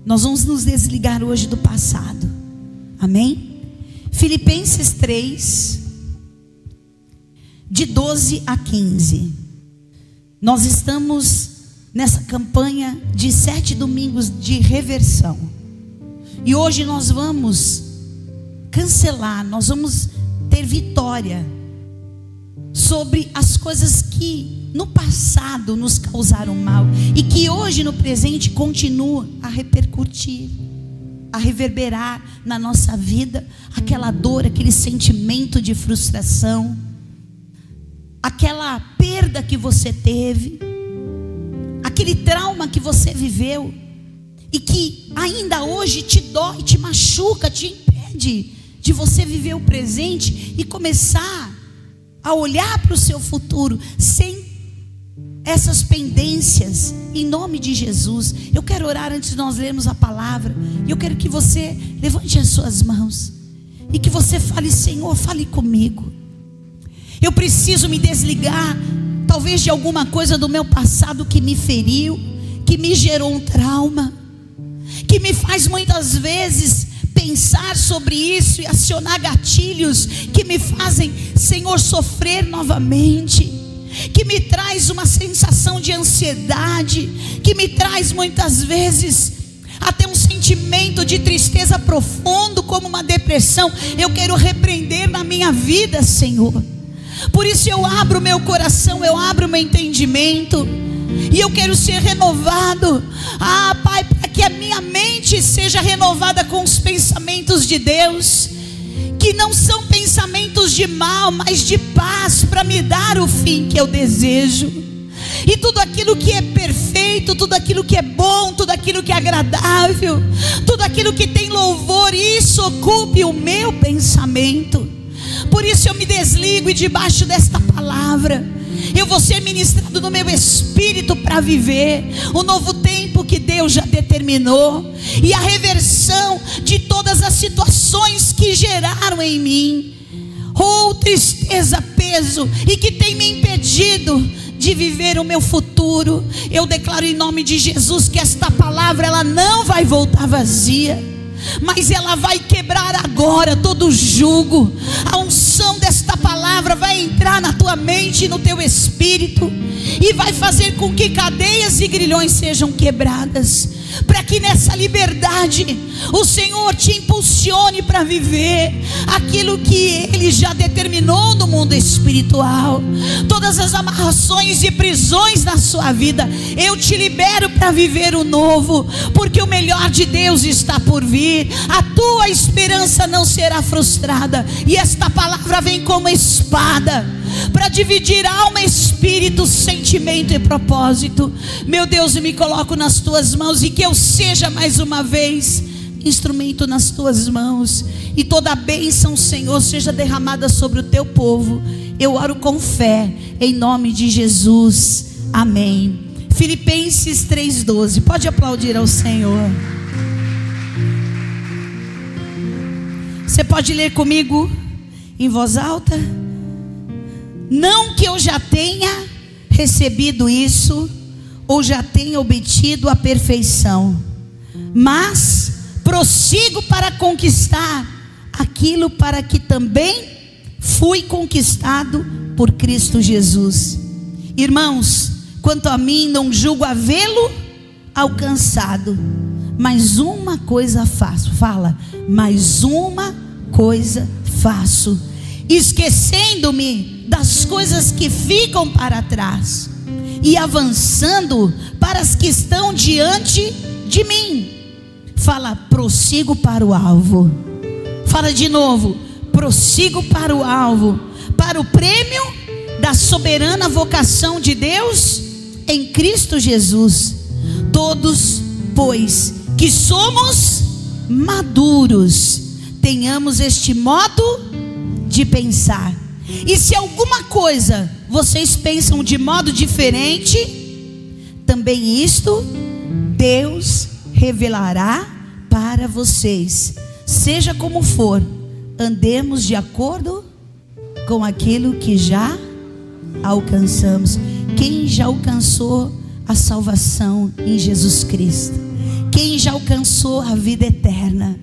Nós vamos nos desligar hoje do passado. Amém? Filipenses 3, de 12 a 15. Nós estamos nessa campanha de 7 domingos de reversão. E hoje nós vamos cancelar, nós vamos ter vitória sobre as coisas que no passado nos causaram mal e que hoje no presente continuam a repercutir, a reverberar na nossa vida, aquela dor, aquele sentimento de frustração, aquela perda que você teve, aquele trauma que você viveu e que ainda hoje te dói, te machuca, te impede de você viver o presente e começar a olhar para o seu futuro sem essas pendências. Em nome de Jesus, eu quero orar antes de nós lermos a palavra. E eu quero que você levante as suas mãos e que você fale: Senhor, fale comigo. Eu preciso me desligar talvez de alguma coisa do meu passado que me feriu, que me gerou um trauma, que me faz muitas vezes pensar sobre isso e acionar gatilhos que me fazem, Senhor, sofrer novamente, que me traz uma sensação de ansiedade, que me traz muitas vezes até um sentimento de tristeza profundo, como uma depressão. Eu quero repreender na minha vida, Senhor. Por isso eu abro meu coração, eu abro meu entendimento, e eu quero ser renovado. Pai, para que a minha mente seja renovada com os pensamentos de Deus, que não são pensamentos de mal, mas de paz, para me dar o fim que eu desejo. E tudo aquilo que é perfeito, tudo aquilo que é bom, tudo aquilo que é agradável, tudo aquilo que tem louvor, isso ocupe o meu pensamento. Por isso eu me desligo, e debaixo desta palavra eu vou ser ministrado no meu espírito para viver o novo tempo que Deus já determinou, e a reversão de todas as situações que geraram em mim tristeza, peso, e que tem me impedido de viver o meu futuro. Eu declaro em nome de Jesus que esta palavra, ela não vai voltar vazia, mas ela vai quebrar agora todo jugo. A unção desta palavra vai entrar na tua mente e no teu espírito, e vai fazer com que cadeias e grilhões sejam quebradas, para que nessa liberdade o Senhor te impulsione para viver aquilo que Ele já determinou no mundo espiritual. Todas as amarrações e prisões na sua vida, eu te libero para viver o novo, porque o melhor de Deus está por vir. A tua esperança não será frustrada, e esta palavra vem como espada para dividir alma, espírito, sentimento e propósito. Meu Deus, eu me coloco nas tuas mãos, e que eu seja mais uma vez instrumento nas tuas mãos, e toda a bênção, Senhor, seja derramada sobre o teu povo. Eu oro com fé, em nome de Jesus, amém. Filipenses 3,12, pode aplaudir ao Senhor. Você pode ler comigo em voz alta? Não que eu já tenha recebido isso, ou já tenha obtido a perfeição, mas prossigo para conquistar aquilo para que também fui conquistado por Cristo Jesus. Irmãos, quanto a mim, não julgo havê-lo alcançado, mas uma coisa faço. Fala, mas uma coisa faço, esquecendo-me das coisas que ficam para trás e avançando para as que estão diante de mim. Fala, prossigo para o alvo. Fala de novo, prossigo para o alvo, para o prêmio da soberana vocação de Deus em Cristo Jesus. Todos, pois, que somos maduros, tenhamos este modo de pensar. E se alguma coisa vocês pensam de modo diferente, também isto Deus revelará para vocês. Seja como for, andemos de acordo com aquilo que já alcançamos. Quem já alcançou a salvação em Jesus Cristo? quem já alcançou a vida eterna,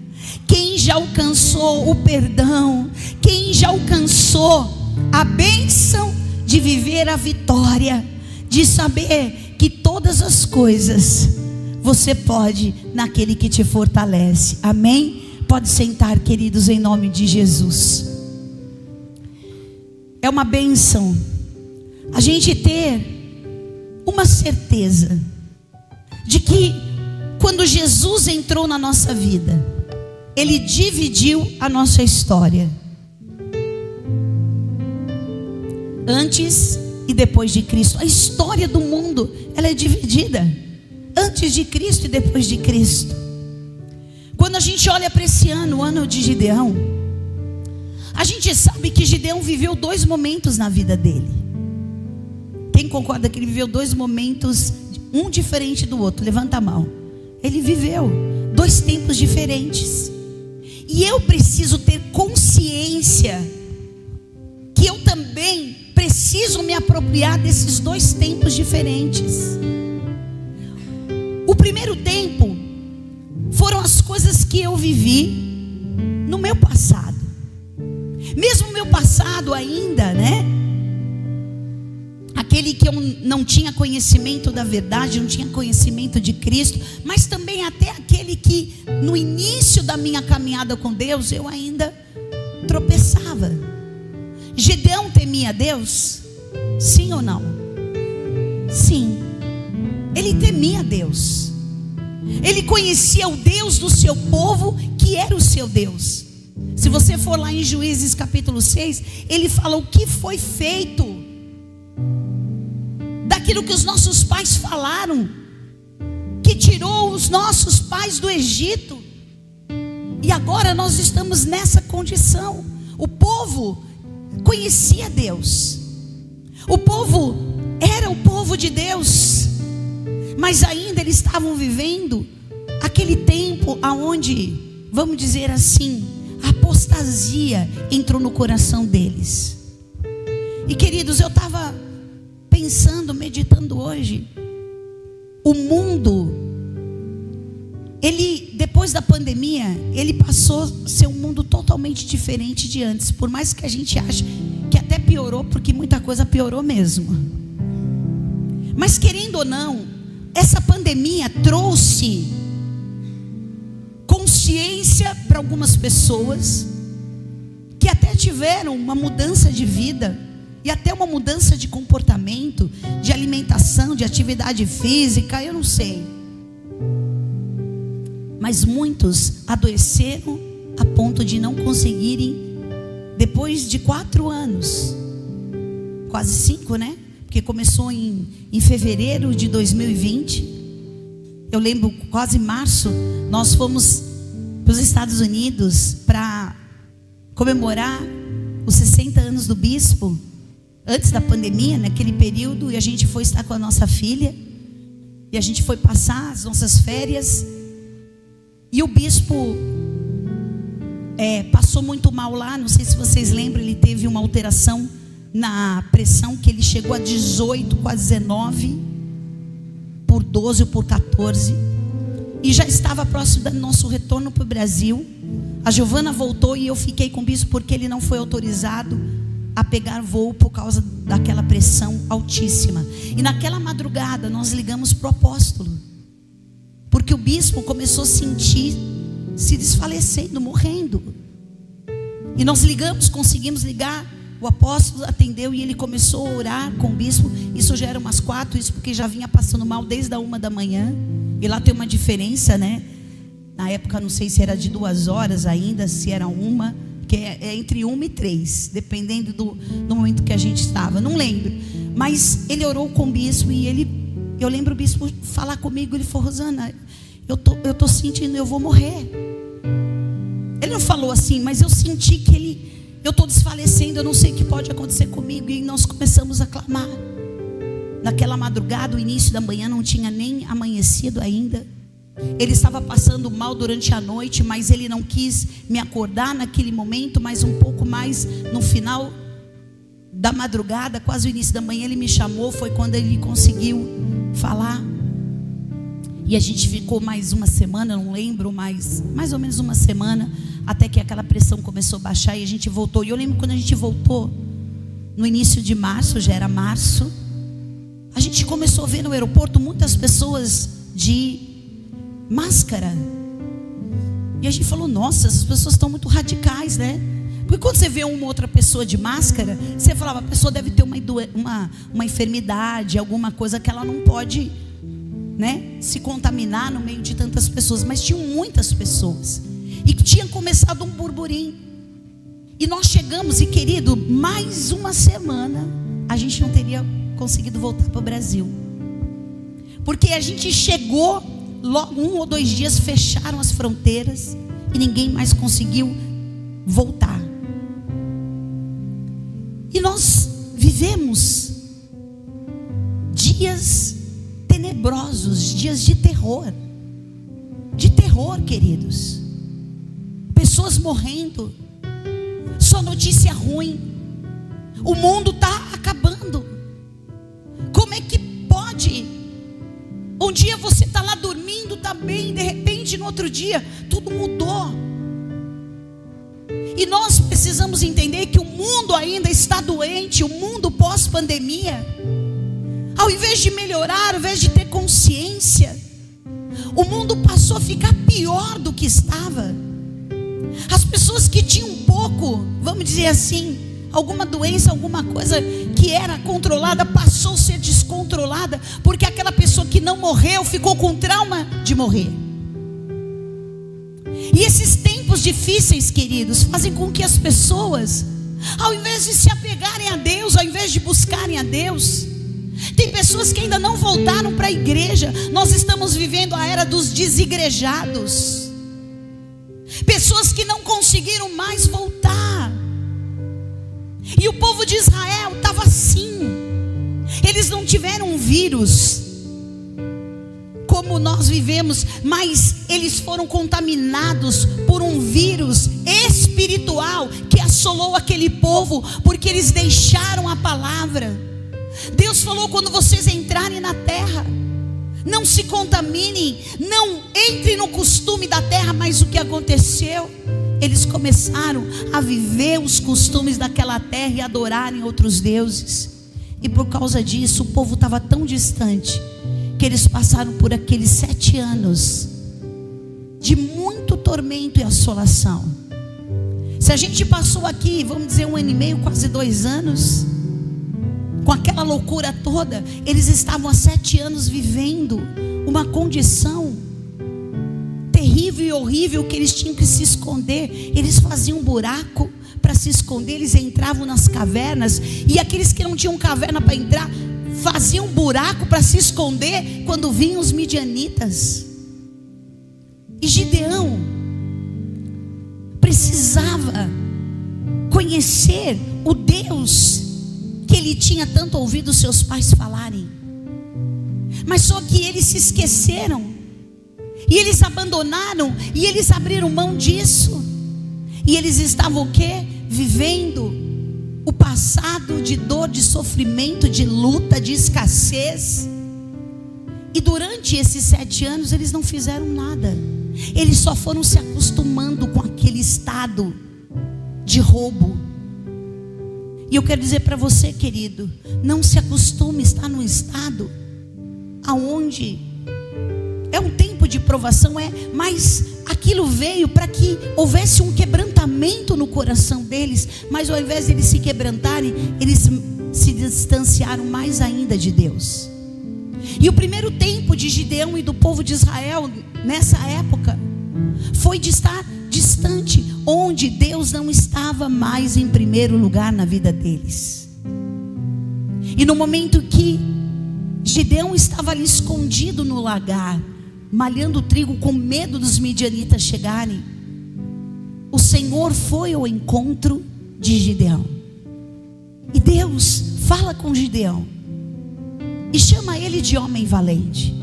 quem já alcançou o perdão, quem já alcançou a bênção de viver a vitória, de saber que todas as coisas você pode naquele que te fortalece. Amém? Pode sentar, queridos, em nome de Jesus. É uma bênção a gente ter uma certeza de que quando Jesus entrou na nossa vida, Ele dividiu a nossa história, antes e depois de Cristo. A história do mundo, ela é dividida, antes de Cristo e depois de Cristo. Quando a gente olha para esse ano, o ano de Gideão, a gente sabe que Gideão viveu 2 momentos na vida dele. Quem concorda que ele viveu 2 momentos, um diferente do outro? Levanta a mão. Ele viveu 2 tempos diferentes. E eu preciso ter consciência que eu também preciso me apropriar desses 2 tempos diferentes. O primeiro tempo foram as coisas que eu vivi no meu passado. Mesmo o meu passado ainda, né? Aquele que eu não tinha conhecimento da verdade, não tinha conhecimento de Cristo, mas também até aquele que no início da minha caminhada com Deus, eu ainda tropeçava. Gideão temia Deus? Sim ou não? Sim. Ele temia Deus. Ele conhecia o Deus do seu povo, que era o seu Deus. Se você for lá em Juízes capítulo 6, ele fala o que foi feito daquilo que os nossos pais falaram, que tirou os nossos pais do Egito, e agora nós estamos nessa condição. O povo conhecia Deus, o povo era o povo de Deus, mas ainda eles estavam vivendo aquele tempo aonde, vamos dizer assim, a apostasia entrou no coração deles. E queridos, eu estava pensando, meditando hoje, o mundo, ele, depois da pandemia, ele passou a ser um mundo totalmente diferente de antes. Por mais que a gente ache que até piorou, porque muita coisa piorou mesmo. Mas querendo ou não, essa pandemia trouxe consciência para algumas pessoas, que até tiveram uma mudança de vida, e até uma mudança de comportamento, de alimentação, de atividade física, eu não sei. Mas muitos adoeceram a ponto de não conseguirem, depois de 4 anos, quase 5, né? Porque começou em fevereiro de 2020. Eu lembro, quase março, nós fomos para os Estados Unidos para comemorar os 60 anos do bispo, antes da pandemia, naquele período, e a gente foi estar com a nossa filha, e a gente foi passar as nossas férias, e o bispo passou muito mal lá. Não sei se vocês lembram, ele teve uma alteração na pressão, que ele chegou a 18, quase 19, por 12 ou por 14, e já estava próximo do nosso retorno para o Brasil. A Giovana voltou e eu fiquei com o bispo, porque ele não foi autorizado a pegar voo por causa daquela pressão altíssima. E naquela madrugada nós ligamos para o apóstolo, porque o bispo começou a sentir se desfalecendo, morrendo. E nós ligamos, conseguimos ligar. O apóstolo atendeu e ele começou a orar com o bispo. Isso já era umas 4, isso porque já vinha passando mal desde a 1 da manhã. E lá tem uma diferença, né? Na época não sei se era de 2 horas ainda, se era 1, que é entre 1 e 3, dependendo do momento que a gente estava, não lembro. Mas ele orou com o bispo e eu lembro o bispo falar comigo. Ele falou: Rosana, eu tô sentindo, eu vou morrer. Ele não falou assim, mas eu senti que eu estou desfalecendo, eu não sei o que pode acontecer comigo. E nós começamos a clamar. Naquela madrugada, o início da manhã, não tinha nem amanhecido ainda. Ele estava passando mal durante a noite, mas ele não quis me acordar naquele momento. Mas um pouco mais no final da madrugada, quase o início da manhã, ele me chamou. Foi quando ele conseguiu falar. E a gente ficou mais uma semana, não lembro, mais ou menos uma semana, até que aquela pressão começou a baixar e a gente voltou. E eu lembro quando a gente voltou, no início de março, já era março, a gente começou a ver no aeroporto muitas pessoas de máscara. E a gente falou, nossa, essas pessoas estão muito radicais, né? Porque quando você vê uma outra pessoa de máscara, você falava, a pessoa deve ter uma enfermidade, alguma coisa que ela não pode, né, se contaminar no meio de tantas pessoas. Mas tinham muitas pessoas. E tinha começado um burburinho. E nós chegamos, e querido, mais uma semana a gente não teria conseguido voltar para o Brasil. Porque a gente chegou, logo 1 ou 2 dias fecharam as fronteiras e ninguém mais conseguiu voltar. E nós vivemos dias tenebrosos, dias de terror, queridos. Pessoas morrendo, só notícia ruim. O mundo está acabando. Como é que pode? Um dia você está lá dormindo, está bem, de repente no outro dia tudo mudou. E nós precisamos entender que o mundo ainda está doente, o mundo pós-pandemia. Ao invés de melhorar, ao invés de ter consciência, o mundo passou a ficar pior do que estava. As pessoas que tinham um pouco, vamos dizer assim, alguma doença, alguma coisa que era controlada, passou a ser descontrolada, porque aquela pessoa que não morreu ficou com trauma de morrer. E esses tempos difíceis, queridos, fazem com que as pessoas, ao invés de se apegarem a Deus, ao invés de buscarem a Deus, tem pessoas que ainda não voltaram para a igreja. Nós estamos vivendo a era dos desigrejados. Pessoas que não conseguiram mais voltar. E o povo de Israel estava assim. Eles não tiveram um vírus como nós vivemos, mas eles foram contaminados por um vírus espiritual que assolou aquele povo, porque eles deixaram a palavra. Deus falou, quando vocês entrarem na terra, não se contaminem, não entrem no costume da terra. Mas o que aconteceu? Eles começaram a viver os costumes daquela terra e adorarem outros deuses. E por causa disso, o povo estava tão distante, que eles passaram por aqueles 7 anos de muito tormento e assolação. Se a gente passou aqui, vamos dizer, 1 ano e meio, quase 2 anos, com aquela loucura toda, eles estavam há 7 anos vivendo uma condição terrível e horrível, que eles tinham que se esconder. Eles faziam um buraco para se esconder, eles entravam nas cavernas, e aqueles que não tinham caverna para entrar, faziam um buraco para se esconder quando vinham os midianitas. E Gideão precisava conhecer o Deus que ele tinha tanto ouvido seus pais falarem. Mas só que eles se esqueceram, e eles abandonaram, e eles abriram mão disso. E eles estavam o quê? Vivendo o passado de dor, de sofrimento, de luta, de escassez. E durante esses 7 anos eles não fizeram nada. Eles só foram se acostumando com aquele estado de roubo. E eu quero dizer para você, querido, não se acostume a estar num estado aonde é um tempo de provação, mas aquilo veio para que houvesse um quebrantamento no coração deles. Mas ao invés de eles se quebrantarem, eles se distanciaram mais ainda de Deus. E o primeiro tempo de Gideão e do povo de Israel nessa época foi de estar distante, onde Deus não estava mais em primeiro lugar na vida deles. E no momento que Gideão estava ali escondido no lagar, malhando trigo, com medo dos midianitas chegarem, o Senhor foi ao encontro de Gideão. E Deus fala com Gideão e chama ele de homem valente.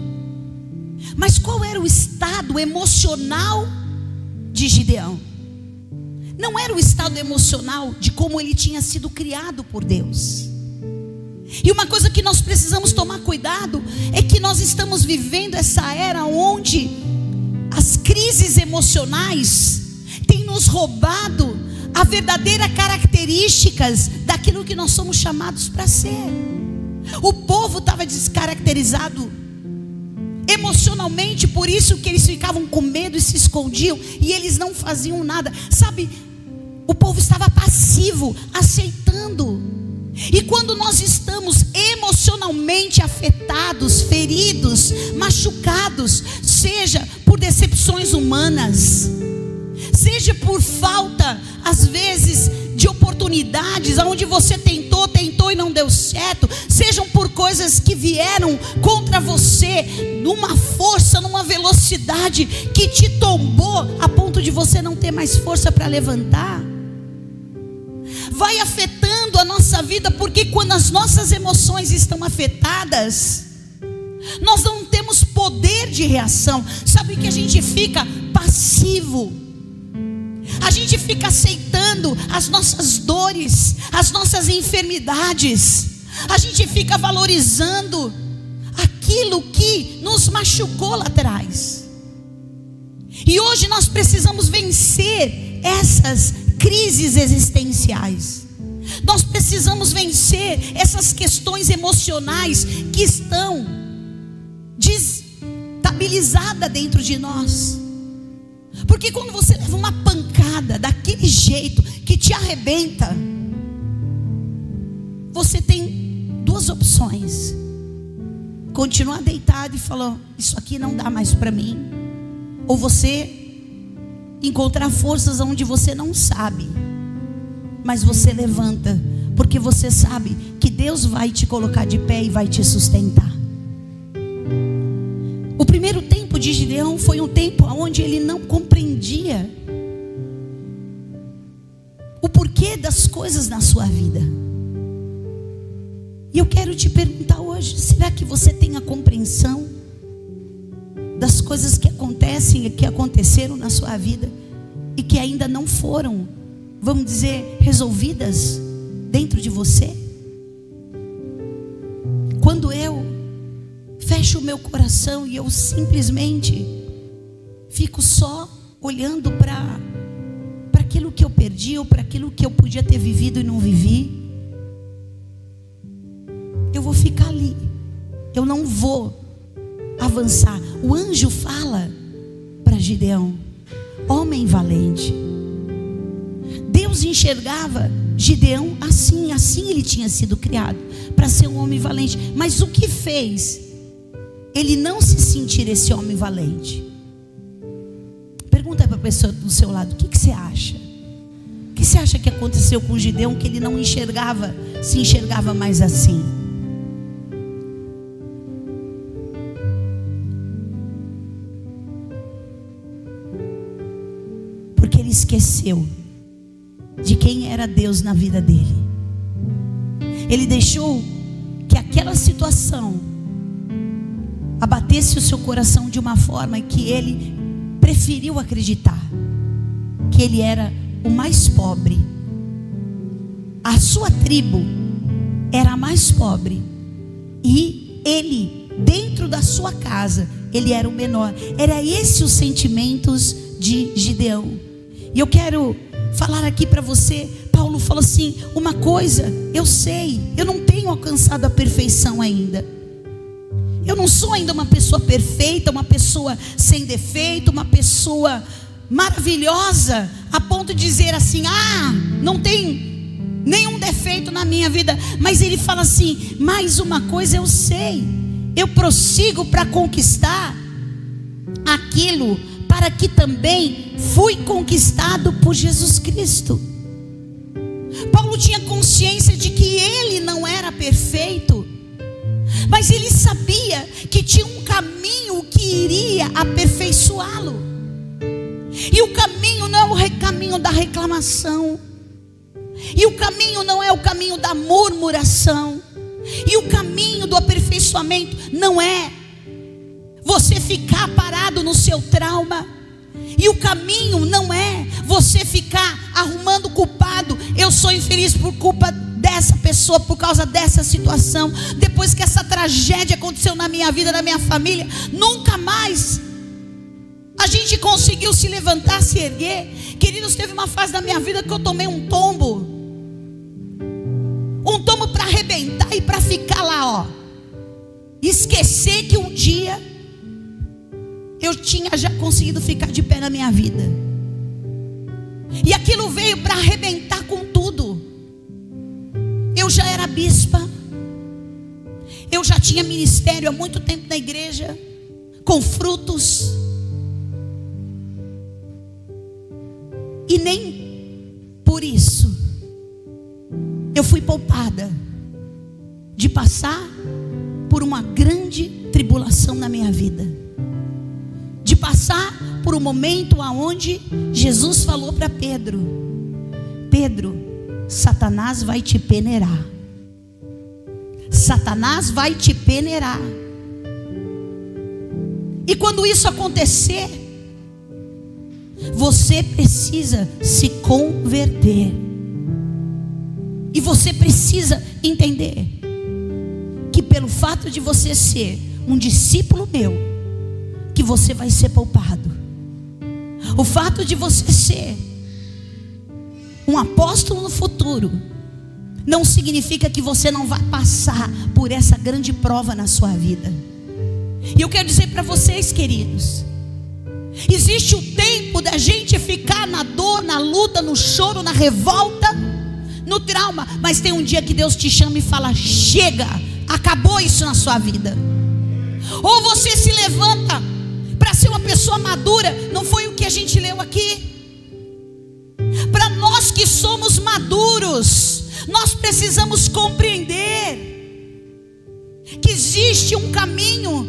Mas qual era o estado emocional de Gideão? Não era o estado emocional de como ele tinha sido criado por Deus. E uma coisa que nós precisamos tomar cuidado é que nós estamos vivendo essa era onde as crises emocionais têm nos roubado a verdadeira características daquilo que nós somos chamados para ser. O povo estava descaracterizado emocionalmente, por isso que eles ficavam com medo e se escondiam, e eles não faziam nada. Sabe, o povo estava passivo, aceitando. E quando nós estamos emocionalmente afetados, feridos, machucados, seja por decepções humanas, seja por falta, às vezes, de oportunidades, onde você tentou e não deu certo, sejam por coisas que vieram contra você, numa força, numa velocidade que te tombou a ponto de você não ter mais força para levantar, vai afetando a nossa vida, porque quando as nossas emoções estão afetadas, nós não temos poder de reação. Sabe que a gente fica passivo, a gente fica aceitando as nossas dores, as nossas enfermidades, a gente fica valorizando aquilo que nos machucou lá atrás. E hoje nós precisamos vencer essas crises existenciais. Nós precisamos vencer essas questões emocionais que estão desestabilizadas dentro de nós. Porque quando você leva uma pancada daquele jeito que te arrebenta, você tem duas opções: continuar deitado e falar, isso aqui não dá mais para mim, ou você encontrar forças onde você não sabe, mas você levanta, porque você sabe que Deus vai te colocar de pé e vai te sustentar. O primeiro tempo de Gideão foi um tempo onde ele não compreendia o porquê das coisas na sua vida. E eu quero te perguntar hoje: será que você tem a compreensão das coisas que acontecem e que aconteceram na sua vida e que ainda não foram, vamos dizer, resolvidas dentro de você? Quando eu fecho o meu coração e eu simplesmente fico só olhando para aquilo que eu perdi, ou para aquilo que eu podia ter vivido e não vivi, eu vou ficar ali, eu não vou avançar. O anjo fala para Gideão: homem valente. Deus enxergava Gideão assim ele tinha sido criado, para ser um homem valente. Mas o que fez ele não se sentir esse homem valente? Pergunta para a pessoa do seu lado: o que você acha? O que você acha que aconteceu com Gideão, que ele não se enxergava mais assim? Porque ele esqueceu de quem era Deus na vida dele. Ele deixou que aquela situação abatesse o seu coração de uma forma que ele preferiu acreditar que ele era o mais pobre. A sua tribo era a mais pobre, e ele, dentro da sua casa, ele era o menor. Era esse os sentimentos de Gideão. E eu quero falar aqui para você. Paulo falou assim: uma coisa eu sei, eu não tenho alcançado a perfeição ainda. Eu não sou ainda uma pessoa perfeita, uma pessoa sem defeito, uma pessoa maravilhosa, a ponto de dizer assim: não tem nenhum defeito na minha vida. Mas ele fala assim: mais uma coisa eu sei, eu prossigo para conquistar aquilo para que também fui conquistado por Jesus Cristo. Paulo tinha consciência de que ele não era perfeito, mas ele sabia que tinha um caminho que iria aperfeiçoá-lo. E o caminho não é o caminho da reclamação, e o caminho não é o caminho da murmuração, e o caminho do aperfeiçoamento não é você ficar parado no seu trauma, e o caminho não é você ficar arrumando culpado. Eu sou infeliz por culpa dessa pessoa, por causa dessa situação, depois que essa tragédia aconteceu na minha vida, na minha família, nunca mais a gente conseguiu se levantar, se erguer. Queridos, teve uma fase da minha vida que eu tomei um tombo para arrebentar e para ficar lá, ó, esquecer que um dia eu tinha já conseguido ficar de pé na minha vida. E aquilo veio para arrebentar com tudo. Eu já era bispa, eu já tinha ministério há muito tempo na igreja, com frutos, e nem por isso eu fui poupada de passar por uma grande tribulação na minha vida, de passar por um momento onde Jesus falou para Pedro: Pedro, Satanás vai te peneirar. Satanás vai te peneirar. E quando isso acontecer, você precisa se converter. E você precisa entender que pelo fato de você ser um discípulo meu, que você vai ser poupado. O fato de você ser um apóstolo no futuro não significa que você não vai passar por essa grande prova na sua vida. E eu quero dizer para vocês, queridos, existe o tempo da gente ficar na dor, na luta, no choro, na revolta, no trauma, mas tem um dia que Deus te chama e fala: chega, acabou isso na sua vida. Ou você se levanta para ser uma pessoa madura. Não foi o que a gente leu aqui? Para nós que somos maduros, nós precisamos compreender que existe um caminho,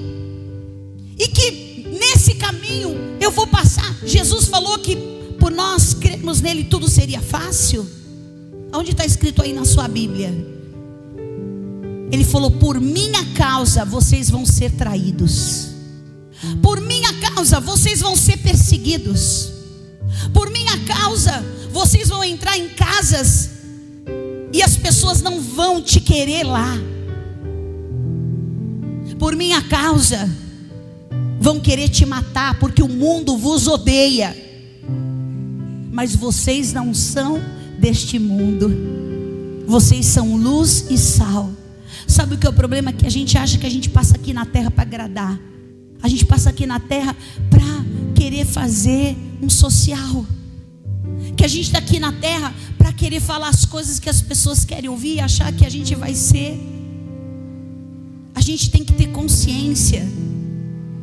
e que nesse caminho eu vou passar. Jesus falou que por nós crermos nele tudo seria fácil. Onde está escrito aí na sua Bíblia? Ele falou: por minha causa vocês vão ser traídos, por minha causa vocês vão ser perseguidos, por minha causa vocês vão entrar em casas e as pessoas não vão te querer lá. Por minha causa vão querer te matar, porque o mundo vos odeia. Mas vocês não são deste mundo, vocês são luz e sal. Sabe o que é o problema? Que a gente acha que a gente passa aqui na terra para agradar. A gente passa aqui na terra para querer fazer um social. Que a gente está aqui na terra para querer falar as coisas que as pessoas querem ouvir e achar que a gente vai ser. A gente tem que ter consciência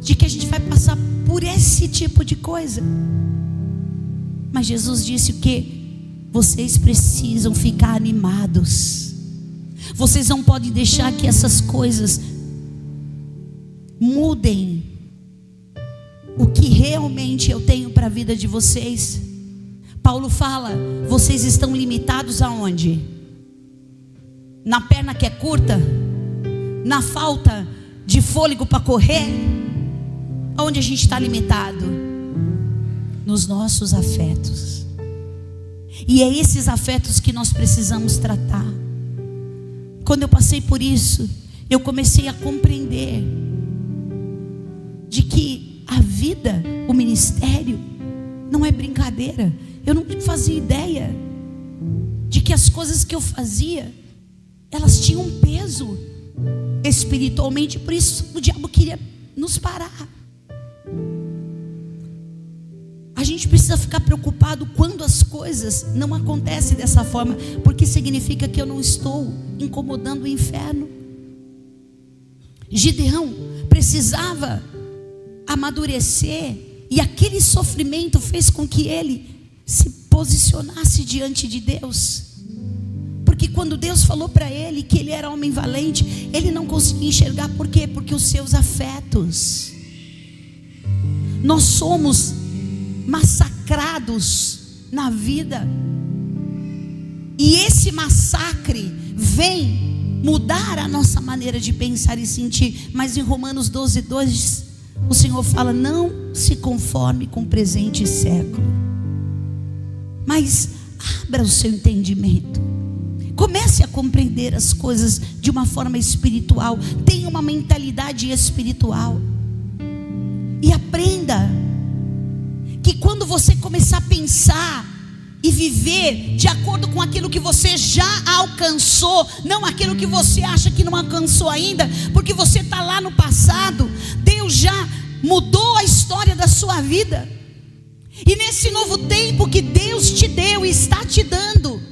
de que a gente vai passar por esse tipo de coisa. Mas Jesus disse o quê? Vocês precisam ficar animados. Vocês não podem deixar que essas coisas mudem o que realmente eu tenho para a vida de vocês. Paulo fala: vocês estão limitados aonde? Na perna que é curta? Na falta de fôlego para correr? Aonde a gente está limitado? Nos nossos afetos. E é esses afetos que nós precisamos tratar. Quando eu passei por isso, eu comecei a compreender de que a vida, o ministério, não é brincadeira. Eu não fazia ideia de que as coisas que eu fazia, elas tinham um peso espiritualmente. Por isso o diabo queria nos parar. A gente precisa ficar preocupado quando as coisas não acontecem dessa forma, porque significa que eu não estou incomodando o inferno. Gideão precisava amadurecer, e aquele sofrimento fez com que ele se posicionasse diante de Deus. Porque quando Deus falou para ele que ele era homem valente, ele não conseguia enxergar. Por quê? Porque os seus afetos. Nós somos massacrados na vida, e esse massacre vem mudar a nossa maneira de pensar e sentir. Mas em Romanos 12:2 o Senhor fala: não se conforme com o presente século, mas abra o seu entendimento. Comece a compreender as coisas de uma forma espiritual. Tenha uma mentalidade espiritual. E aprenda que quando você começar a pensar e viver de acordo com aquilo que você já alcançou, não aquilo que você acha que não alcançou ainda, porque você está lá no passado, Deus já mudou a história da sua vida. E nesse novo tempo que Deus te deu e está te dando,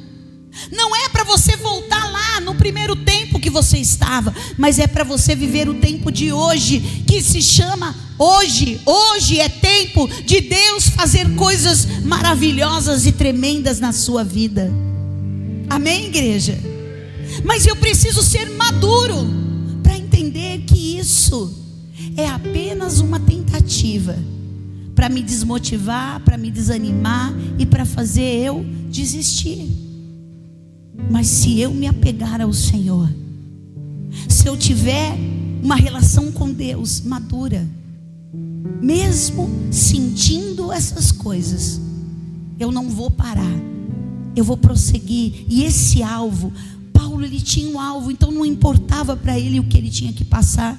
não é para você voltar lá no primeiro tempo que você estava, mas é para você viver o tempo de hoje, que se chama hoje. Hoje é tempo de Deus fazer coisas maravilhosas e tremendas na sua vida. Amém, igreja? Mas eu preciso ser maduro para entender que isso é apenas uma tentativa para me desmotivar, para me desanimar e para fazer eu desistir. Mas se eu me apegar ao Senhor, se eu tiver uma relação com Deus madura, mesmo sentindo essas coisas, eu não vou parar, eu vou prosseguir. E esse alvo, Paulo, ele tinha um alvo, então não importava para ele o que ele tinha que passar.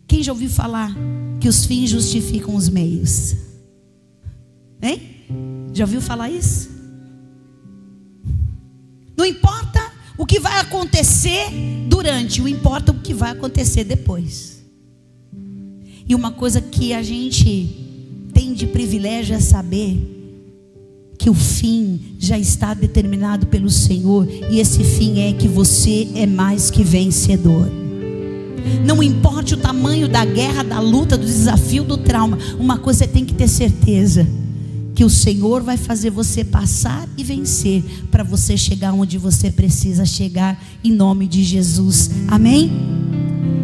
Quem já ouviu falar que os fins justificam os meios? Hein? Já ouviu falar isso? Não importa o que vai acontecer durante, o importa o que vai acontecer depois. E uma coisa que a gente tem de privilégio é saber que o fim já está determinado pelo Senhor. E esse fim é que você é mais que vencedor. Não importa o tamanho da guerra, da luta, do desafio, do trauma, uma coisa você tem que ter certeza: que o Senhor vai fazer você passar e vencer, para você chegar onde você precisa chegar, em nome de Jesus. Amém?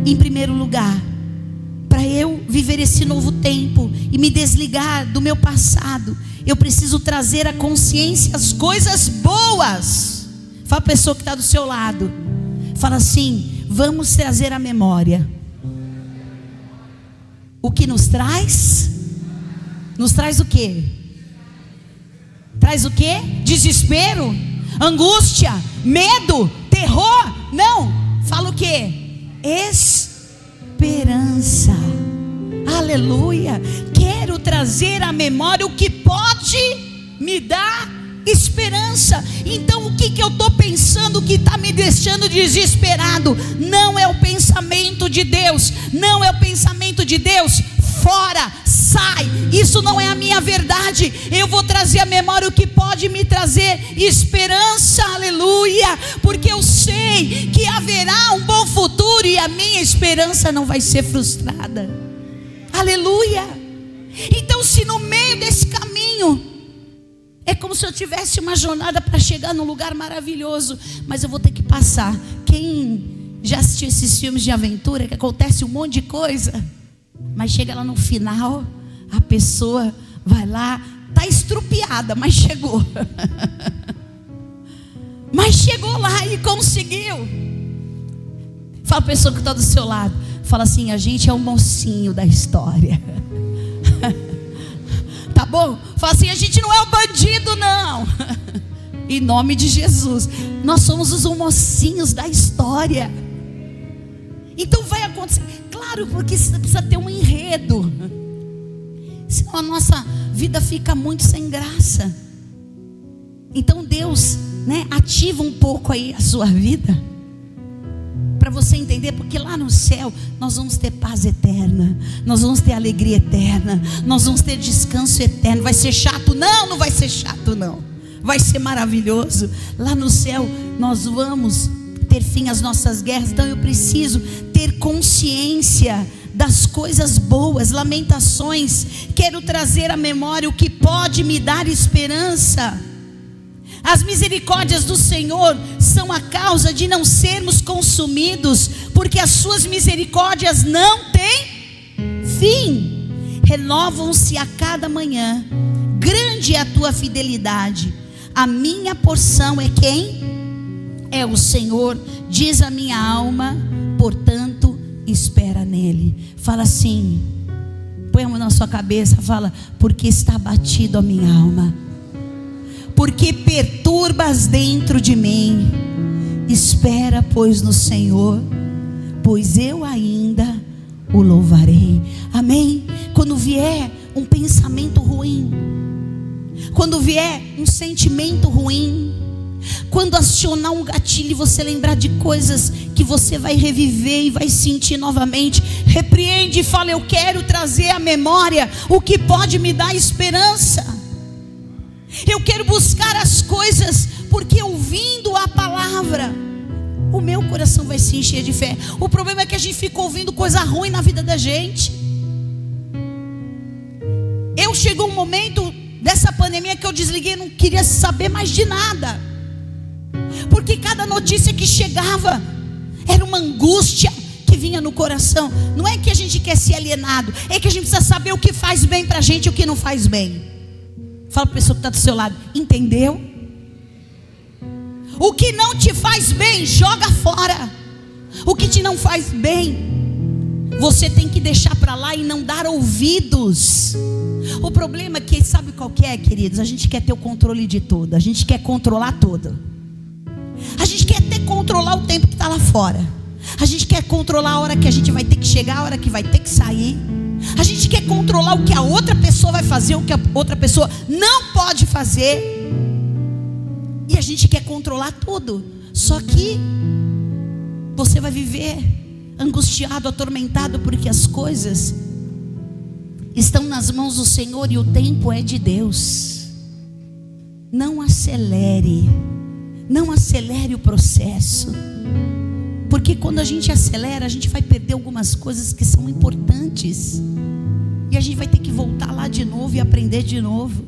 Em primeiro lugar, para eu viver esse novo tempo e me desligar do meu passado, eu preciso trazer à consciência as coisas boas. Fala a pessoa que está do seu lado, fala assim: vamos trazer à memória o que nos traz. Nos traz o quê? Traz o quê? Desespero, angústia, medo, terror? Não, fala o quê? Esperança. Aleluia. Quero trazer à memória o que pode me dar esperança. Então o que eu estou pensando que está me deixando desesperado? Não é o pensamento de Deus. Não é o pensamento de Deus. Fora, sai, isso não é a minha verdade. Eu vou trazer à memória o que pode me trazer esperança, aleluia, porque eu sei que haverá um bom futuro e a minha esperança não vai ser frustrada, aleluia. Então, se no meio desse caminho, é como se eu tivesse uma jornada para chegar num lugar maravilhoso, mas eu vou ter que passar. Quem já assistiu esses filmes de aventura, que acontece um monte de coisa, mas chega lá no final, a pessoa vai lá, está estrupiada, mas chegou. Mas chegou lá e conseguiu. Fala a pessoa que está do seu lado, fala assim: a gente é o mocinho da história. Tá bom? Fala assim: a gente não é o bandido, não. Em nome de Jesus, nós somos os mocinhos da história. Então vai acontecer, claro, porque precisa ter um enredo, senão a nossa vida fica muito sem graça. Então Deus, ativa um pouco aí a sua vida, para você entender, porque lá no céu nós vamos ter paz eterna, nós vamos ter alegria eterna, nós vamos ter descanso eterno. Vai ser chato? Não, não vai ser chato não, vai ser maravilhoso. Lá no céu nós vamos ter fim às nossas guerras. Então eu preciso ter consciência das coisas boas. Lamentações, quero trazer à memória o que pode me dar esperança. As misericórdias do Senhor são a causa de não sermos consumidos, porque as suas misericórdias não têm fim, renovam-se a cada manhã. Grande é a tua fidelidade. A minha porção é quem? É o Senhor, diz a minha alma, portanto espera nele. Fala assim, põe a mão na sua cabeça, fala: porque está abatido a minha alma, porque perturbas dentro de mim. Espera, pois, no Senhor, pois eu ainda o louvarei. Amém? Quando vier um pensamento ruim, quando vier um sentimento ruim, quando acionar um gatilho e você lembrar de coisas que você vai reviver e vai sentir novamente, repreende e fala: eu quero trazer à memória o que pode me dar esperança. Eu quero buscar as coisas, porque ouvindo a palavra, o meu coração vai se encher de fé. O problema é que a gente fica ouvindo coisa ruim na vida da gente. Chegou um momento dessa pandemia que eu desliguei, não queria saber mais de nada, porque cada notícia que chegava era uma angústia que vinha no coração. Não é que a gente quer ser alienado, é que a gente precisa saber o que faz bem pra gente e o que não faz bem. Fala para a pessoa que está do seu lado: entendeu? O que não te faz bem, joga fora. O que te não faz bem, você tem que deixar para lá e não dar ouvidos. O problema é que, sabe qual que é, queridos? A gente quer ter o controle de tudo. A gente quer controlar tudo. A gente quer até controlar o tempo que está lá fora. A gente quer controlar a hora que a gente vai ter que chegar, a hora que vai ter que sair. A gente quer controlar o que a outra pessoa vai fazer, o que a outra pessoa não pode fazer. E a gente quer controlar tudo. Só que você vai viver angustiado, atormentado, porque as coisas estão nas mãos do Senhor e o tempo é de Deus. Não acelere o processo, porque quando a gente acelera, a gente vai perder algumas coisas que são importantes, e a gente vai ter que voltar lá de novo e aprender de novo.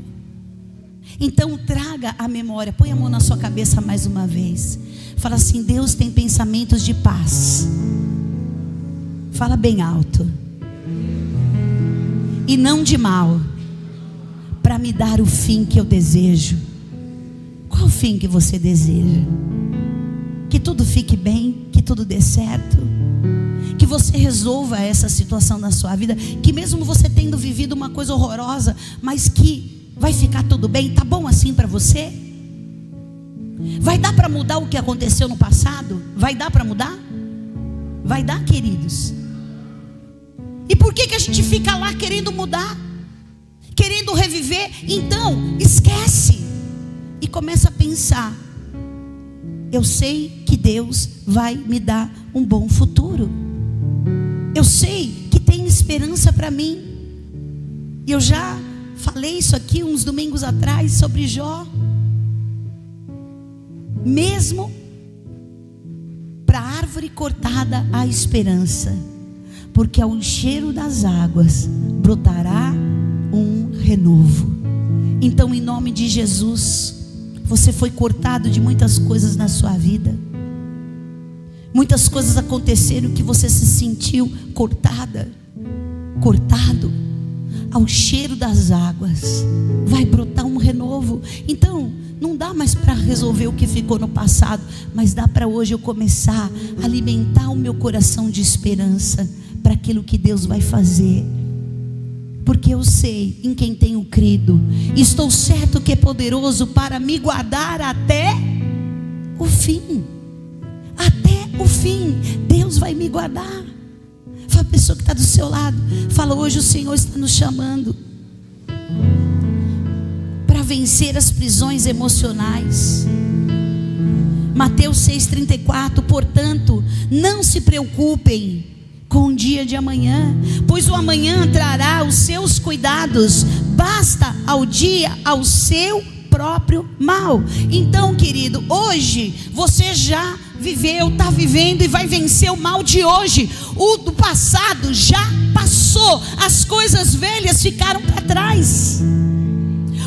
Então traga a memória, põe a mão na sua cabeça mais uma vez, fala assim: Deus tem pensamentos de paz. Fala bem alto. E não de mal, para me dar o fim que eu desejo. Qual o fim que você deseja? Que tudo fique bem, que tudo dê certo, que você resolva essa situação na sua vida, que mesmo você tendo vivido uma coisa horrorosa, mas que vai ficar tudo bem. Tá bom assim para você? Vai dar para mudar o que aconteceu no passado? Vai dar para mudar? Vai dar, queridos? E por que a gente fica lá querendo mudar, querendo reviver? Então, esquece e começa a pensar: eu sei que Deus vai me dar um bom futuro. Eu sei que tem esperança para mim. E eu já falei isso aqui uns domingos atrás sobre Jó. Mesmo para a árvore cortada há esperança, porque ao cheiro das águas brotará um renovo. Então, em nome de Jesus, você foi cortado de muitas coisas na sua vida. Muitas coisas aconteceram que você se sentiu cortado. Ao cheiro das águas vai brotar um renovo. Então, não dá mais para resolver o que ficou no passado, mas dá para hoje eu começar a alimentar o meu coração de esperança para aquilo que Deus vai fazer, porque eu sei em quem tenho crido, estou certo que é poderoso para me guardar até o fim. Até o fim, Deus vai me guardar. Fala a pessoa que está do seu lado, fala: hoje o Senhor está nos chamando para vencer as prisões emocionais. Mateus 6,34: portanto, não se preocupem com o dia de amanhã, pois o amanhã trará os seus cuidados, basta ao dia ao seu próprio mal. Então, querido, hoje você já viveu, está vivendo e vai vencer o mal de hoje. O do passado já passou, as coisas velhas ficaram para trás.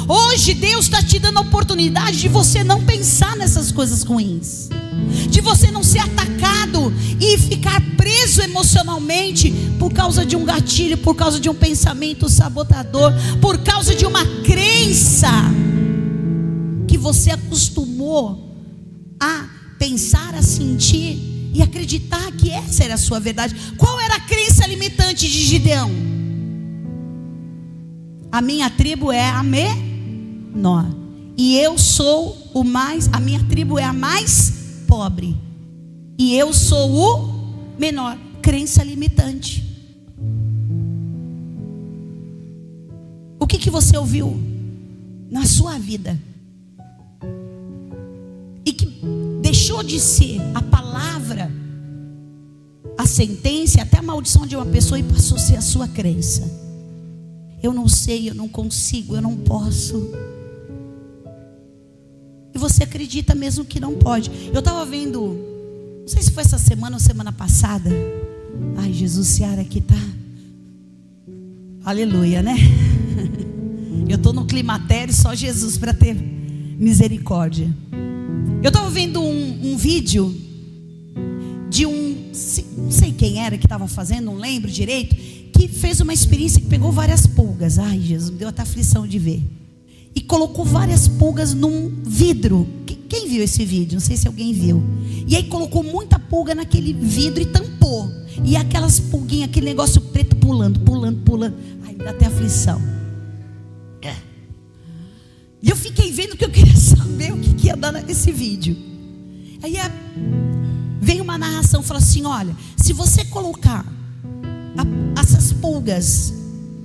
Hoje Deus está te dando a oportunidade de você não pensar nessas coisas ruins, de você não ser atacado e ficar preso emocionalmente por causa de um gatilho, por causa de um pensamento sabotador, por causa de uma crença que você acostumou a pensar, a sentir e acreditar que essa era a sua verdade. Qual era a crença limitante de Gideão? A minha tribo é a menor. e eu sou a minha tribo é a mais pobre, e eu sou o menor. Crença limitante. O que você ouviu na sua vida e que deixou de ser a palavra, a sentença, até a maldição de uma pessoa, e passou a ser a sua crença? Eu não sei, eu não consigo, eu não posso. E você acredita mesmo que não pode. Eu estava vendo, não sei se foi essa semana ou semana passada. Ai, Jesus, Ciara aqui tá, aleluia, né? Eu estou no climatério, só Jesus para ter misericórdia. Eu estava vendo um vídeo de não sei quem era que estava fazendo, não lembro direito, que fez uma experiência que pegou várias pulgas. Ai, Jesus, me deu até aflição de ver. E colocou várias pulgas num vidro. Quem viu esse vídeo? Não sei se alguém viu. E aí colocou muita pulga naquele vidro e tampou. E aquelas pulguinhas, aquele negócio preto pulando. Ai, me dá até aflição. E eu fiquei vendo que eu queria saber o que ia dar nesse vídeo. Aí veio uma narração, falou assim: olha, se você colocar essas pulgas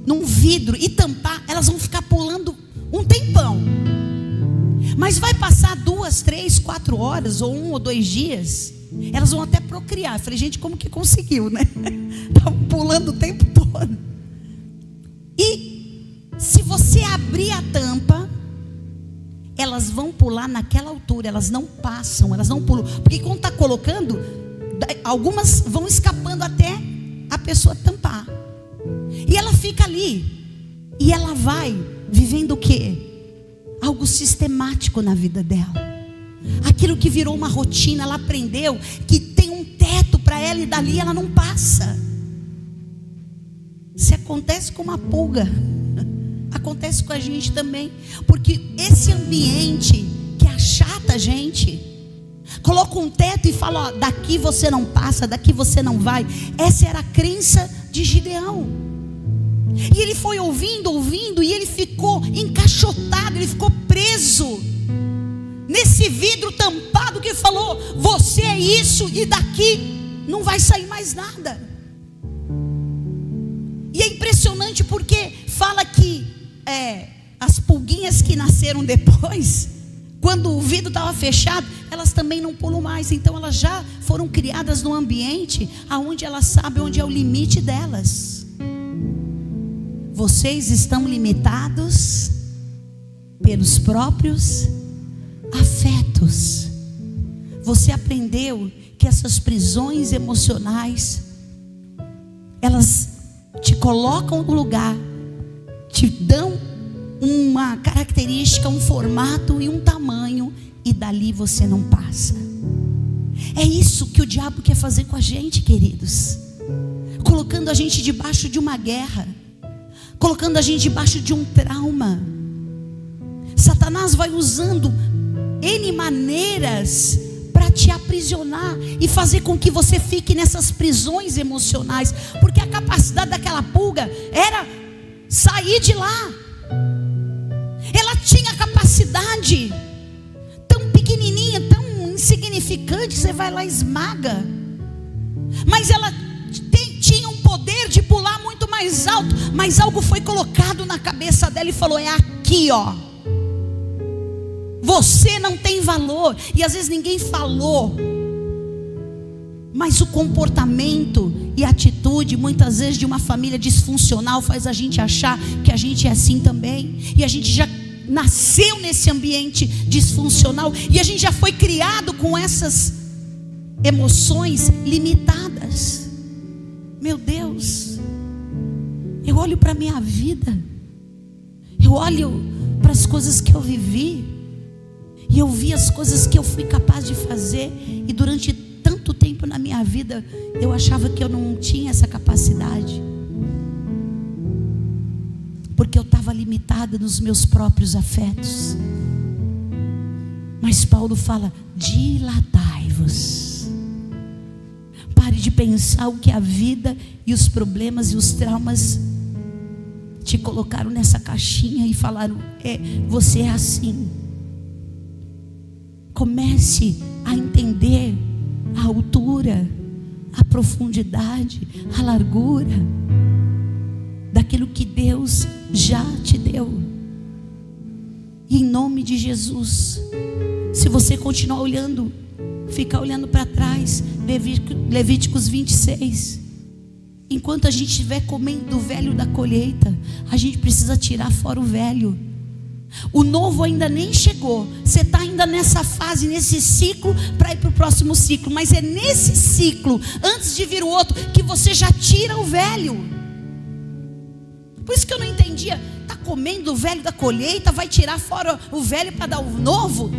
num vidro e tampar, elas vão ficar pulando um tempão. Mas vai passar 2, 3, 4 horas, ou 1 ou 2 dias, elas vão até procriar. Eu falei, gente, como que conseguiu, né? Estavam pulando o tempo todo. E se você abrir a tampa, elas vão pular naquela altura, elas não passam, elas não pulam. Porque quando está colocando, algumas vão escapando até a pessoa tampar. E ela fica ali. E ela vai vivendo o quê? Algo sistemático na vida dela. Aquilo que virou uma rotina, ela aprendeu que tem um teto para ela e dali ela não passa. Se acontece com uma pulga, acontece com a gente também. Porque esse ambiente que achata a gente, coloca um teto e fala, ó, daqui você não passa, daqui você não vai. Essa era a crença de Gideão. E ele foi ouvindo, e ele ficou encaixotado, ele ficou preso nesse vidro tampado que falou, você é isso e daqui não vai sair mais nada. E é impressionante porque fala que as pulguinhas que nasceram depois, quando o vidro estava fechado, elas também não pulam mais. Então elas já foram criadas num ambiente onde elas sabem onde é o limite delas. Vocês estão limitados pelos próprios afetos. Você aprendeu que essas prisões emocionais, elas te colocam no lugar, te dão uma característica, um formato e um tamanho, e dali você não passa. É isso que o diabo quer fazer com a gente, queridos, colocando a gente debaixo de uma guerra, colocando a gente debaixo de um trauma. Satanás vai usando N maneiras para te aprisionar e fazer com que você fique nessas prisões emocionais, porque a capacidade daquela pulga era sair de lá. Ela tinha capacidade tão pequenininha, tão insignificante, você vai lá e esmaga. Mas ela tinha um poder de pular muito mais alto. Mas algo foi colocado na cabeça dela e falou, é aqui, ó. Você não tem valor. E às vezes ninguém falou, mas o comportamento e a atitude, muitas vezes, de uma família disfuncional faz a gente achar que a gente é assim também. E a gente já nasceu nesse ambiente disfuncional, e a gente já foi criado com essas emoções limitadas. Meu Deus, eu olho para a minha vida, eu olho para as coisas que eu vivi, e eu vi as coisas que eu fui capaz de fazer, e durante tanto tempo na minha vida eu achava que eu não tinha essa capacidade, porque eu estava limitada nos meus próprios afetos. Mas Paulo fala, dilatai-vos. Pare de pensar o que a vida e os problemas e os traumas te colocaram nessa caixinha e falaram, você é assim. comece a entender a altura, a profundidade, a largura daquilo que Deus já te deu. E em nome de Jesus, se você continuar olhando, ficar olhando para trás, Levíticos 26, enquanto a gente estiver comendo o velho da colheita, a gente precisa tirar fora o velho. O novo ainda nem chegou. Você está ainda nessa fase, nesse ciclo, para ir para o próximo ciclo. Mas é nesse ciclo, antes de vir o outro, que você já tira o velho. Por isso que eu não entendia. Está comendo o velho da colheita, vai tirar fora o velho para dar o novo?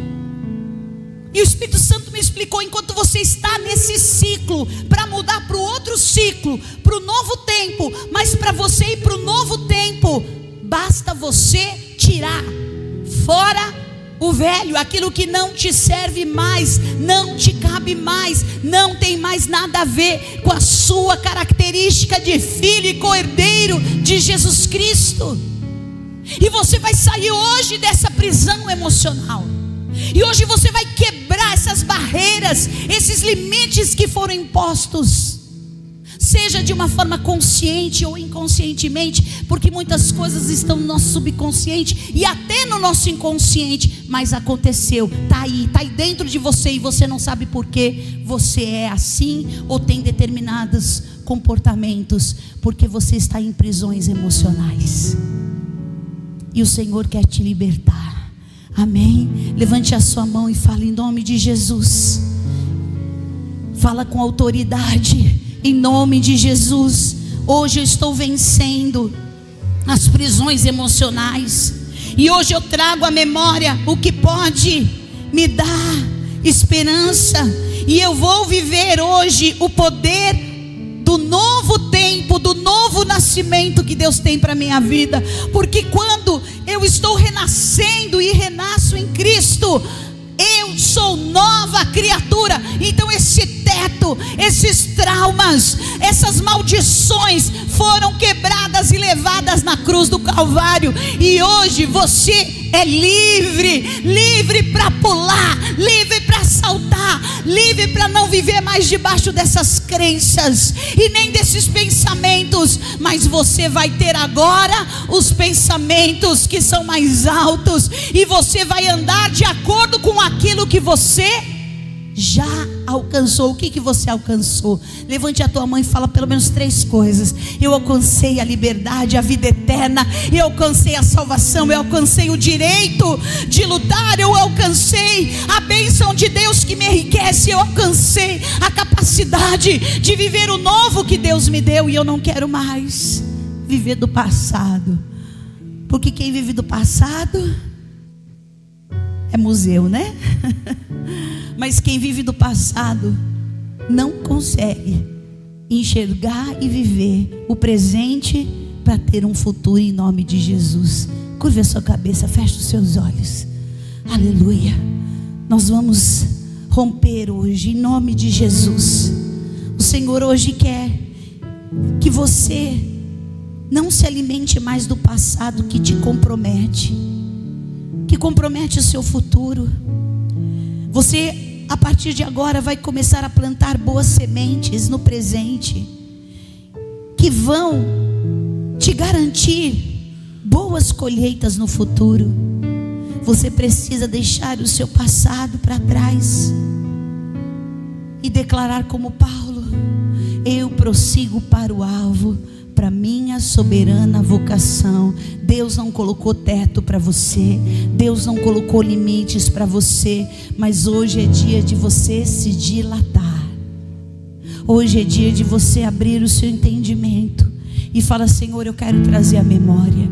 E o Espírito Santo me explicou: enquanto você está nesse ciclo, para mudar para o outro ciclo, para o novo tempo, mas para você ir para o novo tempo, basta você tirar fora o velho, aquilo que não te serve mais, não te cabe mais, não tem mais nada a ver com a sua característica de filho e co-herdeiro de Jesus Cristo. E você vai sair hoje dessa prisão emocional. E hoje você vai quebrar essas barreiras, esses limites que foram impostos, seja de uma forma consciente ou inconscientemente, porque muitas coisas estão no nosso subconsciente e até no nosso inconsciente, mas aconteceu, está aí dentro de você, e você não sabe por que você é assim ou tem determinados comportamentos, porque você está em prisões emocionais, e o Senhor quer te libertar. Amém? Levante a sua mão e fale em nome de Jesus. Fala com autoridade. Em nome de Jesus, hoje eu estou vencendo as prisões emocionais. E hoje eu trago à memória o que pode me dar esperança. E eu vou viver hoje o poder do novo tempo, do novo nascimento que Deus tem para a minha vida. Porque quando eu estou renascendo e renasço em Cristo, eu sou nova criatura. Então esse teto, esses traumas, essas maldições foram quebradas e levadas na cruz do Calvário. E hoje você é livre para pular, livre para saltar, livre para não viver mais debaixo dessas crenças e nem desses pensamentos. Mas você vai ter agora os pensamentos que são mais altos, e você vai andar de acordo com aquilo que você já alcançou. O que você alcançou? Levante a tua mão e fala pelo menos 3 coisas. Eu alcancei a liberdade, a vida eterna, eu alcancei a salvação, eu alcancei o direito de lutar, eu alcancei a bênção de Deus que me enriquece, eu alcancei a capacidade de viver o novo que Deus me deu, e eu não quero mais viver do passado, porque quem vive do passado é museu, né? Mas quem vive do passado não consegue enxergar e viver o presente para ter um futuro em nome de Jesus. Curve a sua cabeça, feche os seus olhos. Aleluia. Nós vamos romper hoje em nome de Jesus. O Senhor hoje quer que você não se alimente mais do passado que te compromete, que compromete o seu futuro. Você, a partir de agora, vai começar a plantar boas sementes no presente, que vão te garantir boas colheitas no futuro. Você precisa deixar o seu passado para trás e declarar como Paulo: eu prossigo para o alvo, para minha soberana vocação. Deus não colocou teto para você, Deus não colocou limites para você, mas hoje é dia de você se dilatar. Hoje é dia de você abrir o seu entendimento e falar: Senhor, eu quero trazer a memória.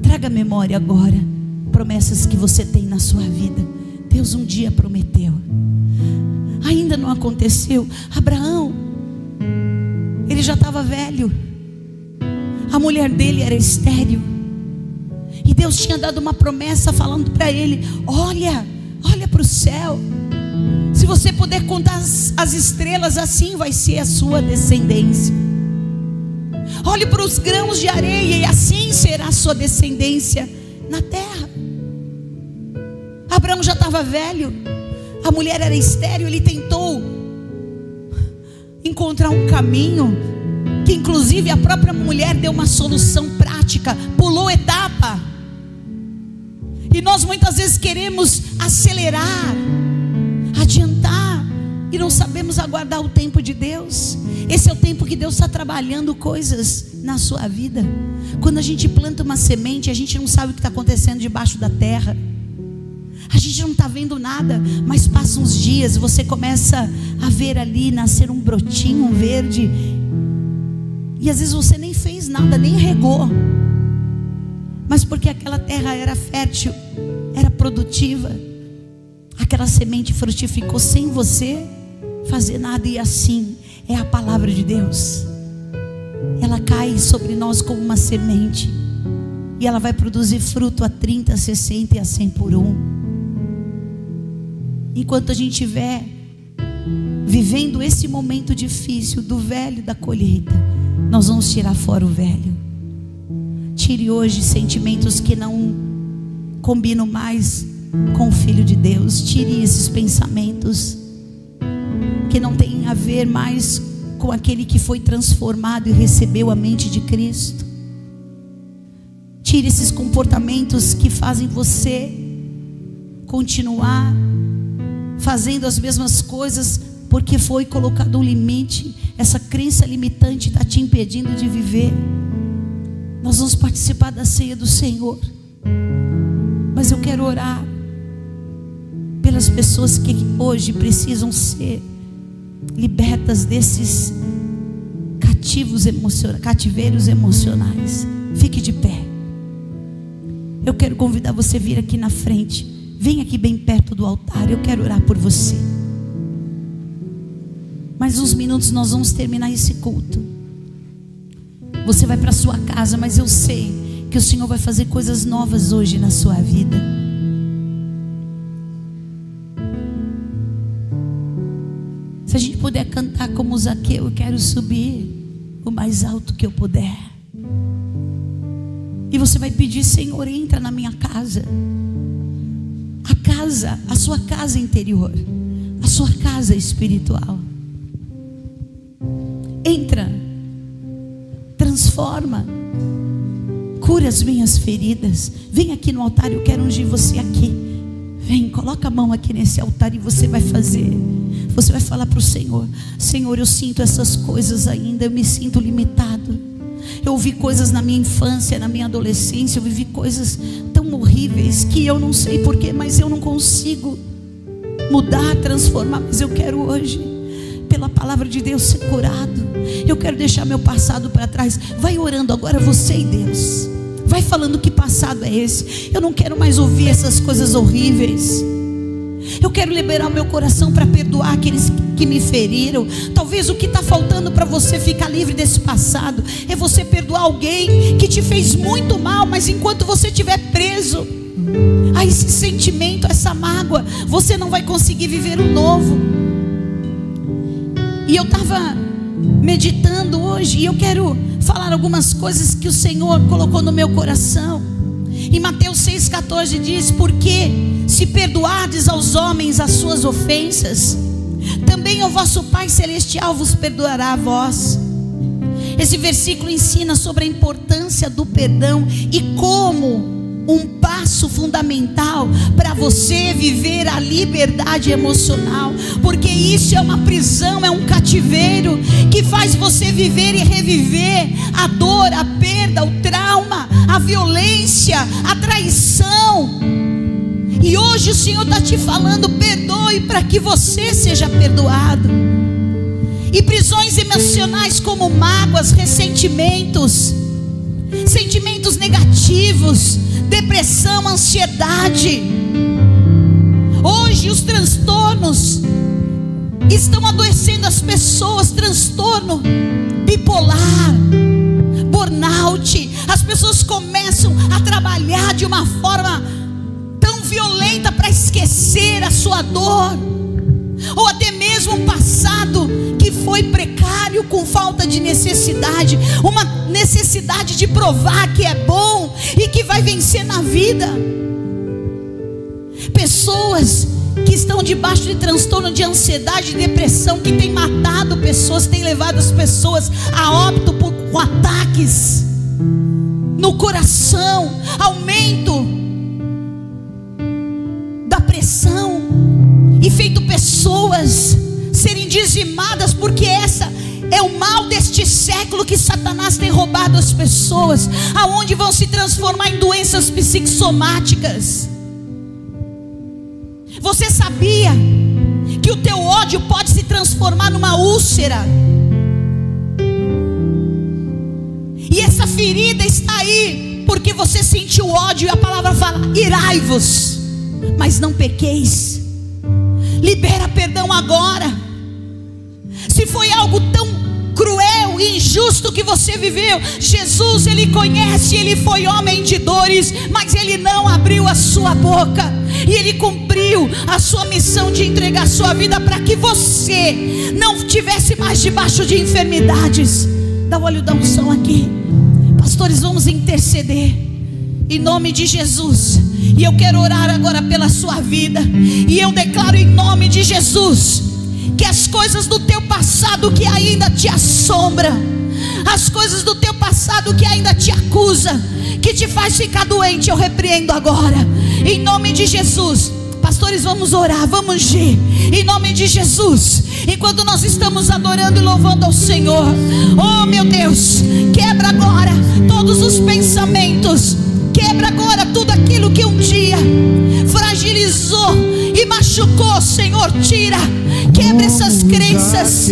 Traga a memória agora promessas que você tem na sua vida. Deus um dia prometeu, ainda não aconteceu. Abraão, ele já estava velho, a mulher dele era estéril, e Deus tinha dado uma promessa falando para ele: olha para o céu, se você puder contar as estrelas, assim vai ser a sua descendência. Olhe para os grãos de areia, e assim será a sua descendência na terra. Abraão já estava velho, A mulher era estéril, ele tentou encontrar um caminho, que inclusive a própria mulher deu uma solução prática, pulou etapa. E nós muitas vezes queremos acelerar, adiantar, e não sabemos aguardar o tempo de Deus. Esse é o tempo que Deus está trabalhando coisas na sua vida. Quando a gente planta uma semente, a gente não sabe o que está acontecendo debaixo da terra, a gente não está vendo nada, mas passam uns dias e você começa a ver ali nascer um brotinho, um verde, e às vezes você nem fez nada, nem regou, mas porque aquela terra era fértil, era produtiva, aquela semente frutificou sem você fazer nada. E assim é a palavra de Deus. Ela cai sobre nós como uma semente, e ela vai produzir fruto a 30, a 60 e a 100 por um. Enquanto a gente estiver vivendo esse momento difícil do velho da colheita, nós vamos tirar fora o velho. Tire hoje sentimentos que não combinam mais com o Filho de Deus. Tire esses pensamentos que não têm a ver mais com aquele que foi transformado e recebeu a mente de Cristo. Tire esses comportamentos que fazem você continuar fazendo as mesmas coisas, porque foi colocado um limite. Essa crença limitante está te impedindo de viver. Nós vamos participar da ceia do Senhor, mas eu quero orar pelas pessoas que hoje precisam ser libertas desses cativeiros emocionais. Fique de pé. Eu quero convidar você a vir aqui na frente. Vem aqui bem perto do altar, eu quero orar por você. Mais uns minutos nós vamos terminar esse culto. Você vai para sua casa, mas eu sei que o Senhor vai fazer coisas novas hoje na sua vida. Se a gente puder cantar como Zaqueu, eu quero subir o mais alto que eu puder. E você vai pedir: Senhor, entra na minha casa. A sua casa interior, a sua casa espiritual. Entra, transforma, cura as minhas feridas. Vem aqui no altar, eu quero ungir você aqui. Vem, coloca a mão aqui nesse altar e você vai fazer. Você vai falar para o Senhor: Senhor, eu sinto essas coisas ainda, eu me sinto limitado. Eu ouvi coisas na minha infância, na minha adolescência, eu vivi coisas tão horríveis que eu não sei porquê, mas eu não consigo mudar, transformar. Mas eu quero hoje, pela palavra de Deus, ser curado. Eu quero deixar meu passado para trás. Vai orando agora, você e Deus. Vai falando que passado é esse. Eu não quero mais ouvir essas coisas horríveis. Eu quero liberar o meu coração para perdoar aqueles que me feriram. Talvez o que está faltando para você ficar livre desse passado é você perdoar alguém que te fez muito mal, mas enquanto você estiver preso a esse sentimento, a essa mágoa, você não vai conseguir viver o novo. E eu estava meditando hoje, e eu quero falar algumas coisas que o Senhor colocou no meu coração. Em Mateus 6,14 diz: porque se perdoardes aos homens as suas ofensas, também o vosso Pai Celestial vos perdoará a vós. Esse versículo ensina sobre a importância do perdão e como um passo fundamental para você viver a liberdade emocional, porque isso é uma prisão, é um cativeiro que faz você viver e reviver a dor, a perda, o trauma, a violência, a traição. E hoje o Senhor está te falando: perdoe para que você seja perdoado. E prisões emocionais como mágoas, ressentimentos, sentimentos negativos, depressão, ansiedade. Hoje os transtornos estão adoecendo as pessoas. Transtorno bipolar, burnout. As pessoas começam a trabalhar de uma forma tão violenta para esquecer a sua dor, ou até mesmo um passado que foi precário, com falta de necessidade, uma necessidade de provar que é bom e que vai vencer na vida. Pessoas que estão debaixo de transtorno de ansiedade e depressão, que tem matado pessoas, tem levado as pessoas a óbito com ataques no coração, aumento da pressão, e feito pessoas serem dizimadas, porque essa é o mal deste século, que Satanás tem roubado as pessoas, aonde vão se transformar em doenças psicossomáticas. Você sabia que o teu ódio pode se transformar numa úlcera? E essa ferida está aí porque você sentiu ódio, e a palavra fala: irai-vos, mas não pequeis. Libera perdão agora. Se foi algo tão cruel e injusto que você viveu, Jesus, Ele conhece, Ele foi homem de dores, mas Ele não abriu a sua boca, e Ele cumpriu a sua missão de entregar a sua vida para que você não estivesse mais debaixo de enfermidades. Dá o óleo da unção aqui. Pastores, vamos interceder em nome de Jesus. E eu quero orar agora pela sua vida, e eu declaro em nome de Jesus que as coisas do teu passado que ainda te assombra, as coisas do teu passado que ainda te acusa, que te faz ficar doente, eu repreendo agora em nome de Jesus. Pastores, vamos orar, vamos ungir em nome de Jesus. Enquanto nós estamos adorando e louvando ao Senhor, oh meu Deus, quebra agora todos os pensamentos, quebra agora tudo aquilo que um dia fragilizou e machucou, Senhor. Tira, quebra essas crenças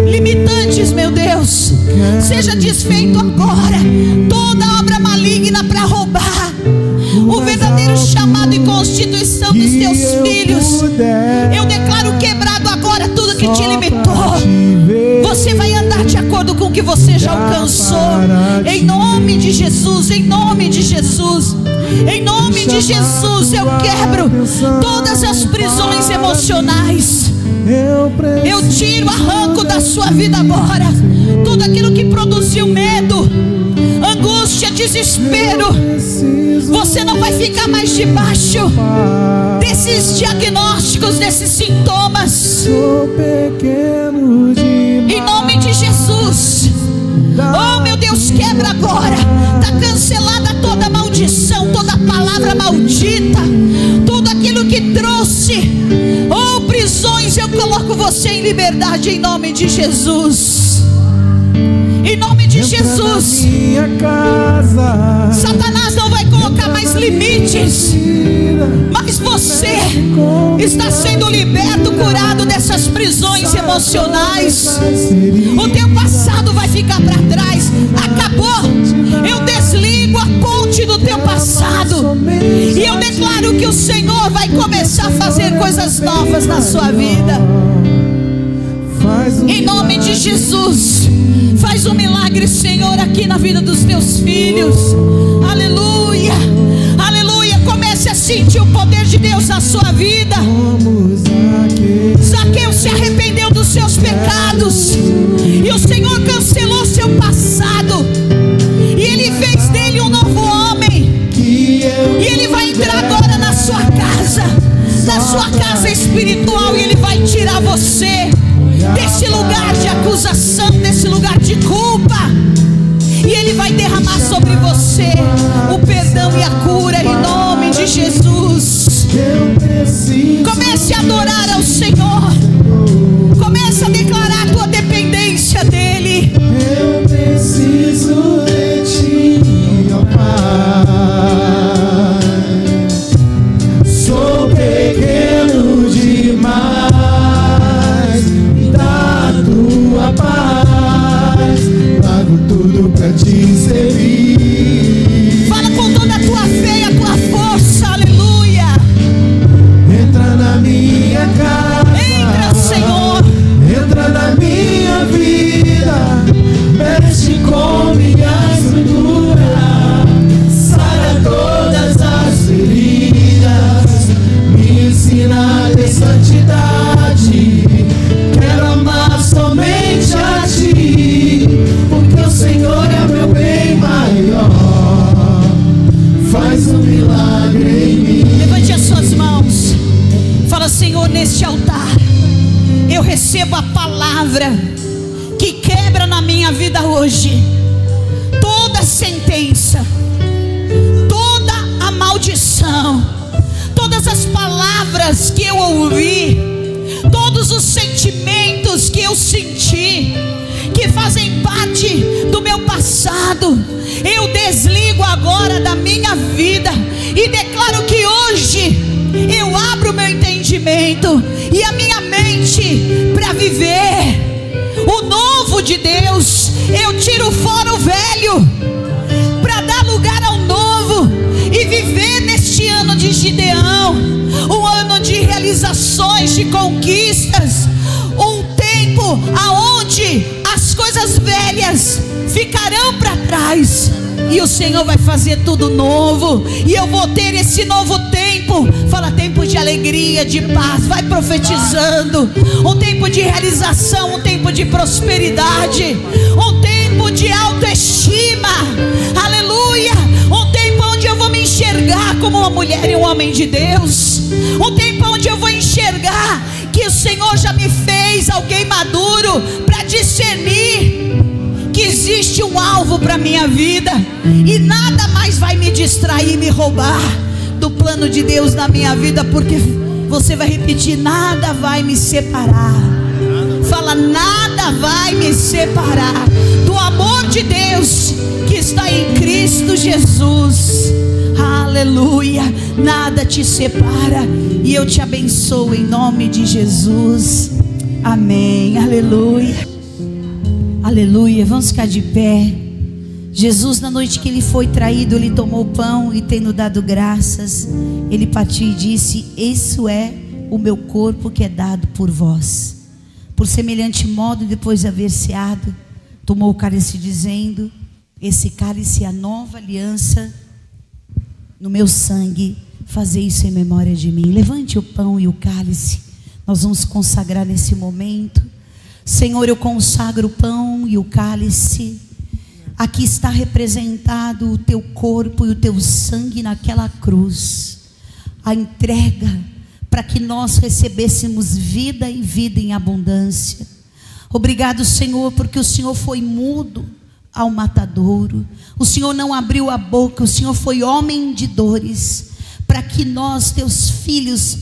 limitantes, meu Deus. Seja desfeito agora toda obra maligna para roubar o verdadeiro chamado e constituição dos teus filhos. Eu declaro quebrado agora tudo que te limitou. Você vai andar de acordo com o que você já alcançou, em nome de Jesus, em nome de Jesus, em nome de Jesus. Eu quebro todas as prisões emocionais, eu tiro, arranco da sua vida agora tudo aquilo que produziu medo, angústia, desespero. Você não vai ficar mais debaixo desses diagnósticos, desses sintomas, em nome de Jesus. Oh meu Deus, quebra agora. Está cancelada toda maldição, toda palavra maldita, tudo aquilo que trouxe prisões. Eu coloco você em liberdade em nome de Jesus, em nome de Jesus. Satanás não vai colocar mais limites, mas você está sendo liberto, curado dessas prisões emocionais. O teu passado vai ficar para trás, acabou. Eu desligo a ponte do teu passado, e eu declaro que o Senhor vai começar a fazer coisas novas na sua vida, em nome de Jesus. Faz um milagre, Senhor, aqui na vida dos teus filhos. Aleluia, aleluia. Comece a sentir o poder de Deus na sua vida. Zaqueu se arrependeu dos seus pecados, e o Senhor cancelou seu passado, e Ele fez dele um novo homem. E Ele vai entrar agora na sua casa espiritual, e Ele vai tirar você desse lugar de acusação, desse lugar de culpa, e Ele vai derramar sobre você o perdão e a cura em nome de Jesus. Comece a adorar ao Senhor, comece a declarar a tua dependência dEle. Eu preciso de Ti, ó Pai. Sou pequeno demais, da Tua paz, pago tudo pra Te servir. Fala com toda a tua fé e a tua força, aleluia. Entra na minha casa, Entra, Senhor. entra na minha vida, mexe com minha estrutura, sara todas as feridas, me ensina a ter santidade. Quero amar somente a Ti, porque o Senhor é meu bem maior. recebo a palavra que quebra na minha vida hoje toda sentença, toda a maldição, todas as palavras que eu ouvi, todos os sentimentos que eu senti, que fazem parte do meu passado, eu desligo agora da minha vida e declaro que hoje eu abro o meu entendimento e a minha mente para viver o novo de Deus. Eu tiro fora o velho para dar lugar ao novo e viver neste ano de Gideão, um ano de realizações, de conquistas, um tempo aonde as coisas velhas ficarão para trás e o Senhor vai fazer tudo novo, e eu vou ter esse novo tempo. Fala, tempo de alegria, de paz. Vai profetizando, um tempo de realização, um tempo de prosperidade, um tempo de autoestima, aleluia, um tempo onde eu vou me enxergar como uma mulher e um homem de Deus, um tempo onde eu vou enxergar que o Senhor já me fez alguém maduro para discernir que existe um alvo para minha vida e nada mais vai me distrair, me roubar do plano de Deus na minha vida, porque você vai repetir: nada vai me separar. Fala, nada vai me separar do amor de Deus que está em Cristo Jesus. Aleluia, nada te separa, e eu te abençoo em nome de Jesus. Amém, aleluia. Aleluia, vamos ficar de pé. Jesus, na noite que ele foi traído, ele tomou o pão e, tendo dado graças, ele partiu e disse: isso é o meu corpo que é dado por vós. Por semelhante modo, depois de haver ceado, tomou o cálice dizendo: esse cálice é a nova aliança no meu sangue, fazei isso em memória de mim. Levante o pão e o cálice, nós vamos consagrar nesse momento. Senhor, eu consagro o pão e o cálice. Aqui está representado o teu corpo e o teu sangue naquela cruz, a entrega para que nós recebêssemos vida e vida em abundância. Obrigado, Senhor, porque o Senhor foi mudo ao matadouro, o Senhor não abriu a boca, o Senhor foi homem de dores, para que nós, teus filhos,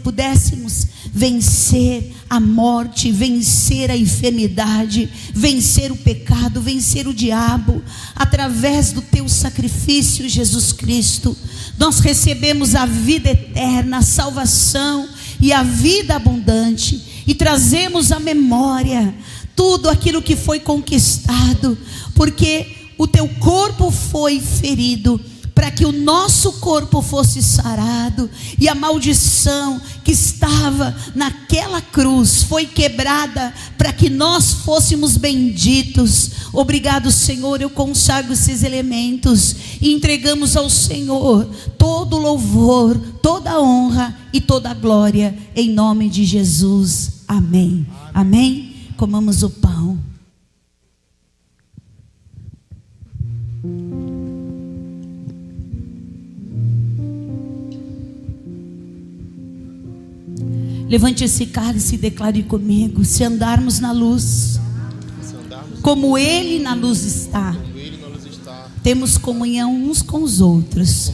pudéssemos vencer a morte, vencer a enfermidade, vencer o pecado, vencer o diabo. Através do teu sacrifício, Jesus Cristo, nós recebemos a vida eterna, a salvação e a vida abundante, e trazemos à memória tudo aquilo que foi conquistado, porque o teu corpo foi ferido para que o nosso corpo fosse sarado, e a maldição que estava naquela cruz foi quebrada para que nós fôssemos benditos. Obrigado, Senhor. Eu consagro esses elementos e entregamos ao Senhor todo louvor, toda honra e toda glória, em nome de Jesus. Amém. Amém. Comamos o pão. Levante esse cálice e declare comigo: se andarmos na luz, como Ele na luz está, temos comunhão uns com os outros,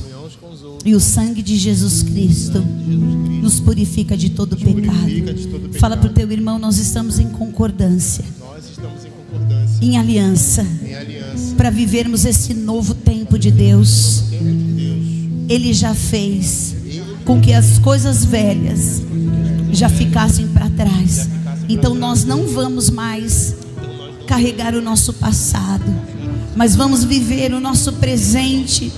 e o sangue de Jesus Cristo nos purifica de todo pecado. Fala para o teu irmão: nós estamos em concordância, em aliança, para vivermos esse novo tempo de Deus. Ele já fez com que as coisas velhas já ficassem para trás. Então nós não vamos mais carregar o nosso passado, mas vamos viver o nosso presente,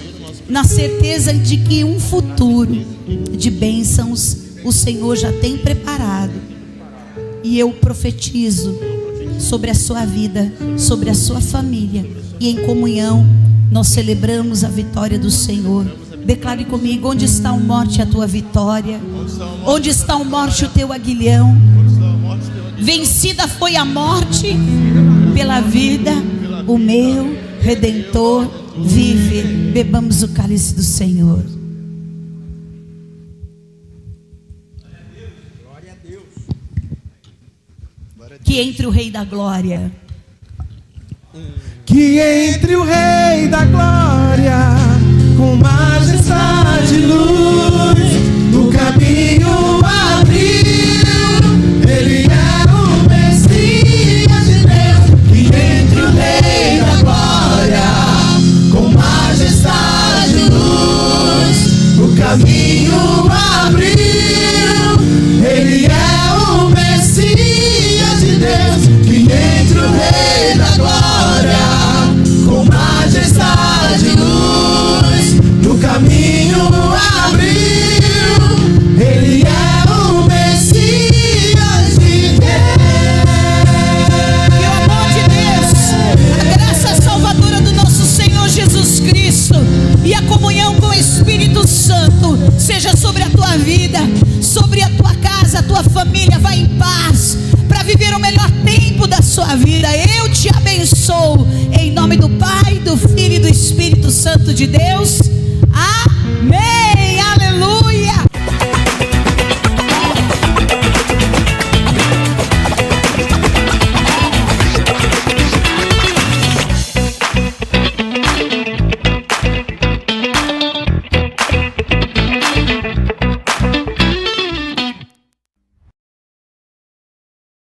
na certeza de que um futuro de bênçãos o Senhor já tem preparado. E eu profetizo sobre a sua vida, sobre a sua família, e em comunhão nós celebramos a vitória do Senhor. Declare comigo: onde está, o morte, a tua vitória? Onde está, o morte, o teu aguilhão? Vencida foi a morte, pela vida o meu Redentor vive. Bebamos o cálice do Senhor. Glória a Deus. que entre o Rei da Glória. Que entre o Rei da Glória, com majestade e luz, no caminho abriu. Ele é o Messias de Deus. Que entre o Rei da Glória, com majestade e luz, no caminho abriu. Ele é o Messias de Deus. Que entre o Rei da Glória, com majestade e luz, no caminho abriu. Ele é o Messias de Deus. Que o amor de Deus, a graça salvadora do nosso Senhor Jesus Cristo e a comunhão com o Espírito Santo seja sobre a tua vida, sobre a tua casa, a tua família. Vai em paz para viver o melhor tempo da sua vida. Eu te abençoo em nome do Pai, do Filho e do Espírito Santo de Deus.